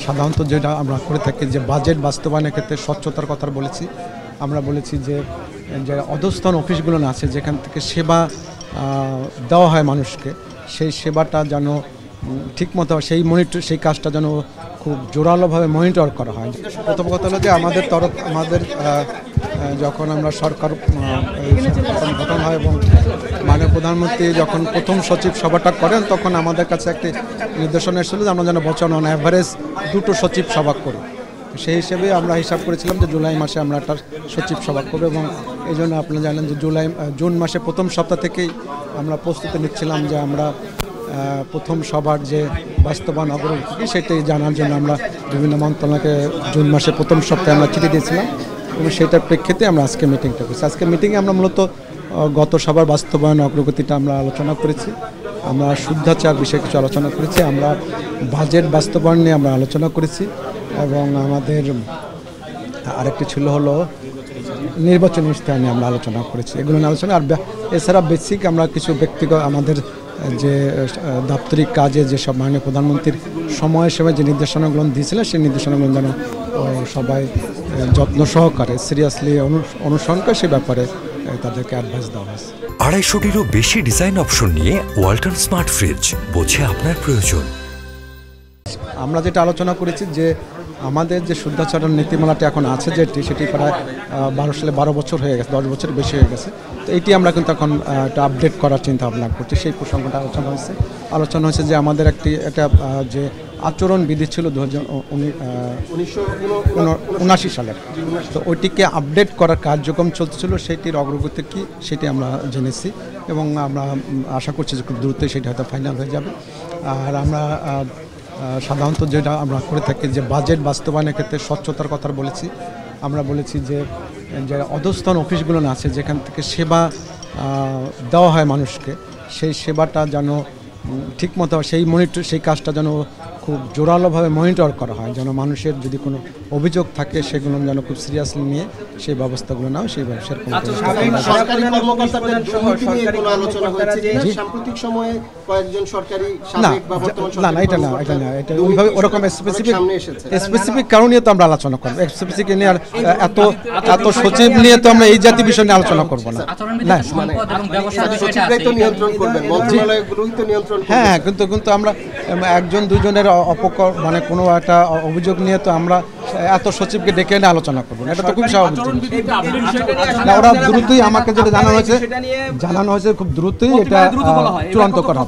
সাধারণত যেটা আমরা করে থাকি যে বাজেট বাস্তবায়নের ক্ষেত্রে স্বচ্ছতার কথা বলেছি। আমরা বলেছি যে অধস্তন অফিসগুলো আছে যেখান থেকে সেবা দেওয়া হয় মানুষকে, সেই সেবাটা যেন ঠিকমতো সেই কাজটা যেন খুব জোরালোভাবে মনিটর করা হয়। প্রথম কথা হলো যে আমাদের যখন আমরা সরকার গঠন হয় এবং মাননীয় প্রধানমন্ত্রী যখন প্রথম সচিব সভাটা করেন তখন আমাদের কাছে একটি নির্দেশনা এসেছিল যে আমরা যেন বছর অন অ্যাভারেজ 2টো সচিব সভা করি। সেই হিসেবে আমরা হিসাব করেছিলাম যে জুলাই মাসে আমরা একটা সচিব সভা করব এবং এই জন্য আপনারা জানেন যে জুন মাসে প্রথম সপ্তাহ থেকেই আমরা প্রস্তুতি নিচ্ছিলাম যে আমরা প্রথম সভার যে বাস্তবায়ন অগ্রগতি সেটাই জানার জন্য আমরা বিভিন্ন মন্ত্রণালয়কে জুন মাসে প্রথম সপ্তাহে আমরা চিঠি দিয়েছিলাম এবং সেটার প্রেক্ষিতে আমরা আজকে মিটিংটা করছি। আজকে মিটিংয়ে আমরা মূলত গত সভার বাস্তবায়ন অগ্রগতিটা আমরা আলোচনা করেছি, আমরা শুদ্ধাচার বিষয়ে কিছু আলোচনা করেছি, আমরা বাজেট বাস্তবায়ন নিয়ে আমরা আলোচনা করেছি এবং আমাদের আরেকটি ছিল হলো নির্বাচনী ইশতেহার নিয়ে আমরা আলোচনা করেছি। এগুলো নিয়ে আলোচনা আর এছাড়া বেসিক আমরা কিছু ব্যক্তিগত আমাদের যে দাপ্তরিক কাজে যেসব মাননীয় প্রধানমন্ত্রীর সময়ে যে নির্দেশনাগুলো দিয়েছিলেন সেই নির্দেশনাগুলো যেন সবাই যত্ন সহকারে সিরিয়াসলি অনুসরণ করে সে ব্যাপারে তাদেরকে অ্যাডভাইস দেওয়া হয়েছে। 250-টিরও বেশি ডিজাইন অপশন নিয়ে ওয়ালটন স্মার্ট ফ্রিজ, বোঝে আপনার প্রয়োজন। আমরা যেটা আলোচনা করেছি যে আমাদের যে শুদ্ধাচারণ নীতিমালাটি এখন আছে সেটি প্রায় 12 বছর হয়ে গেছে, 10 বছর বেশি হয়ে গেছে। তো এইটি আমরা কিন্তু এখন একটা আপডেট করার চিন্তা ভাবনা করছি। সেই প্রসঙ্গটা আলোচনা হয়েছে যে আমাদের একটা যে আচরণ বিধি ছিল 1979 সালের, তো ওইটিকে আপডেট করার কার্যক্রম চলতেছিল, সেইটির অগ্রগতি কী সেটি আমরা জেনেছি এবং আমরা আশা করছি যে খুব দ্রুতই সেটি হয়তো ফাইনাল হয়ে যাবে। আর আমরা সাধারণত যেটা আমরা করে থাকি যে বাজেট বাস্তবায়নের ক্ষেত্রে স্বচ্ছতার কথা বলেছি। আমরা বলেছি যে অধস্তন অফিসগুলো আছে যেখান থেকে সেবা দেওয়া হয় মানুষকে, সেই সেবাটা যেন ঠিকমতো সেই কাজটা যেন খুব জোরালোভাবে মনিটর করা হয়, যেন মানুষের যদি কোনো অভিযোগ থাকে সেগুলো যেন খুব সিরিয়াসলি নিয়ে সেই ব্যবস্থাগুলো নেওয়া সেই ব্যবসার এটা ওইভাবে ওরকম স্পেসিফিক কারণে তো আমরা আলোচনা করবো। স্পেসিফিক নিয়ে আর এত সচিব নিয়ে তো আমরা এই জাতীয় বিষয় নিয়ে আলোচনা করবো না। হ্যাঁ, কিন্তু আমরা একজন দুজনের মানে কোনো একটা অভিযোগ নিয়ে তো আমরা এত সচিবকে ডেকে এনে আলোচনা করবো না, এটা তো খুব স্বাভাবিক না। ওরা দ্রুতই আমাকে যেটা জানানো হয়েছে খুব দ্রুতই এটা চূড়ান্ত করা।